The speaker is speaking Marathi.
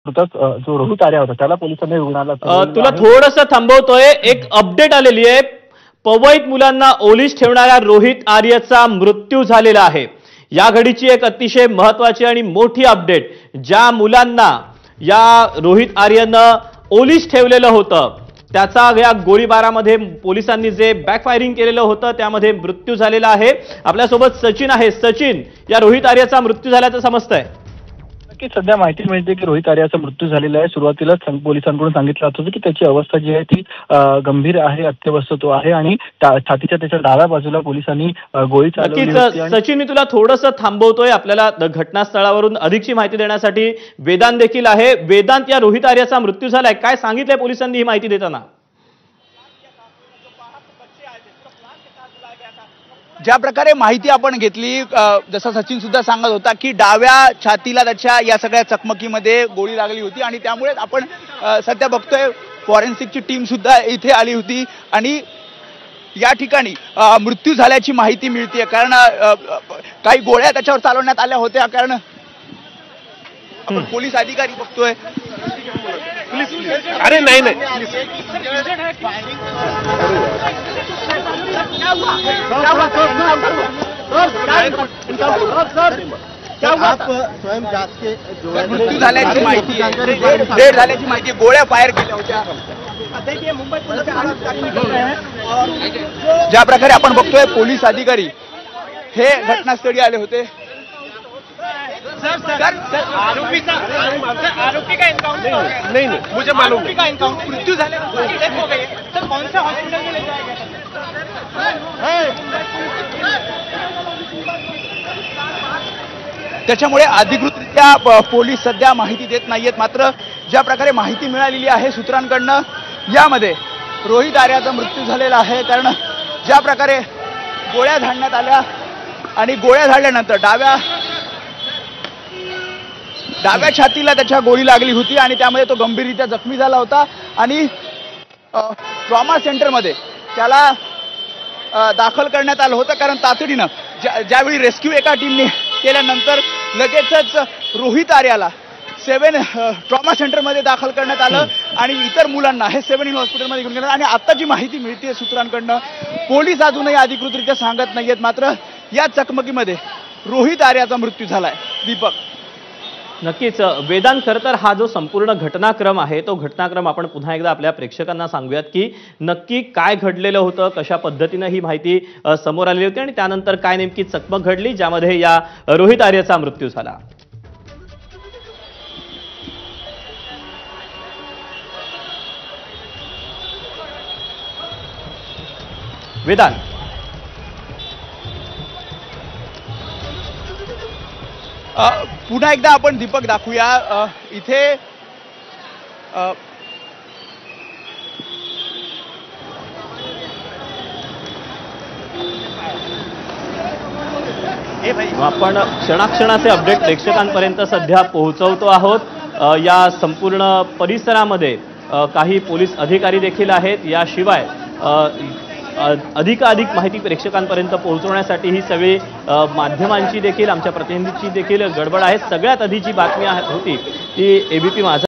जो रोहित आर्या होता त्याला पोलिसांनी रुग्णालयात तुला थोडंसं थांबवतोय, एक अपडेट आलेली आहे। पवईत मुलांना ओलीस ठेवणाऱ्या रोहित आर्याचा मृत्यू झालेला आहे। या घडीची एक अतिशय महत्त्वाची आणि मोठी अपडेट, ज्या मुलांना या रोहित आर्यानं ओलीस ठेवलेलं होतं त्याचा या गोळीबारामध्ये पोलिसांनी जे बॅकफायरिंग केलेलं होतं त्यामध्ये मृत्यू झालेला आहे। आपल्यासोबत सचिन आहे। सचिन, या रोहित आर्याचा मृत्यू झाल्याचं समजतंय? नक्कीच सध्या माहिती मिळते की रोहित आर्याचा मृत्यू झालेला आहे। सुरुवातीलाच पोलिसांकडून सांगितलं होतं की त्याची अवस्था जी आहे ती गंभीर आहे, अत्यवस्थ तो आहे आणि छातीच्या त्याच्या डाव्या बाजूला पोलिसांनी गोळी चालवली होती। सचिन, मी तुला थोडंसं थांबवतोय, आपल्याला घटनास्थळावरून अधिकची माहिती देण्यासाठी वेदांत देखील आहे। वेदांत, या रोहित आर्याचा मृत्यू झालाय, काय सांगितलंय पोलिसांनी ही माहिती देताना? ज्या प्रकारे माहिती आपण घेतली, जसं सचिन सुद्धा सांगत होता की डाव्या छातीला त्याच्या या सगळ्या चकमकीमध्ये गोळी लागली होती आणि त्यामुळे आपण सध्या बघतोय फॉरेन्सिकची टीम सुद्धा इथे आली होती आणि या ठिकाणी मृत्यू झाल्याची माहिती मिळते। कारण काही गोळ्या त्याच्यावर चालवण्यात आल्या होत्या। कारण आपण पोलीस अधिकारी बघतोय। अरे नहीं नहीं, आप स्वयं जांच के जो मृत्यू झाल्याची माहिती आहे, डेड झाल्याची माहिती, गोळ्या फायर केल्या होत्या। ज्या प्रकारे आपण बघतोय पोलीस अधिकारी हे घटनास्थळी आले होते। आरोपी का एनकाउंटर नहीं, मुझे मालूम का एनकाउंटर मृत्यू झाल्यानंतर डेथ हो गई है। सर, कौन से हॉस्पिटल में ले जाया गया? त्याच्यामुळे अधिकृतरित्या पोलीस सध्या माहिती देत नाहीयेत। मात्र ज्या प्रकारे माहिती मिळालेली आहे सूत्रांकडनं, यामध्ये रोहित आर्याचा मृत्यू झालेला आहे। कारण ज्या प्रकारे गोळ्या झाडण्यात आल्या आणि गोळ्या झाडल्यानंतर डाव्या छातीला त्याच्या गोळी लागली होती आणि त्यामध्ये तो गंभीररित्या जखमी झाला होता आणि ट्रॉमा सेंटरमध्ये त्याला दाखल करण्यात आलं होतं। कारण तातडीनं ज्यावेळी रेस्क्यू एका टीमने केल्यानंतर लगेचच रोहित आर्याला 7 ट्रॉमा सेंटरमध्ये दाखल करण्यात आलं आणि इतर मुलांना हे 7 हॉस्पिटलमध्ये घेऊन गेलं। आणि आता जी माहिती मिळते सूत्रांकडनं, पोलीस अजूनही अधिकृतरित्या सांगत नाहीयेत, मात्र या चकमकीमध्ये रोहित आर्याचा मृत्यू झालाय। दीपक, नक्कीच वेदांत, खरं तर हा जो संपूर्ण घटनाक्रम आहे तो घटनाक्रम आपण पुन्हा एकदा आपल्या प्रेक्षकांना सांगूयात की नक्की काय घडलेलं होतं, कशा पद्धतीनं ही माहिती समोर आलेली होती आणि त्यानंतर काय नेमकी चकमक घडली ज्यामध्ये या रोहित आर्याचा मृत्यू झाला। वेदांत, पुन्हा एकदा आपण दीपक दाखवूया। इथे आपण क्षणाक्षणाचे अपडेट प्रेक्षकांपर्यंत सध्या पोहोचवतो आहोत। या संपूर्ण परिसरामध्ये काही पोलीस अधिकारी देखील आहेत। याशिवाय अधिकाधिक माहिती प्रेक्षकांपर्यंत पोहोचवण्यासाठी ही सगळी माध्यमांची देखील, आमच्या प्रतिनिधींची देखील गडबड आहे। सगळ्यात आधी जी बातमी होती ती एबीपी माझा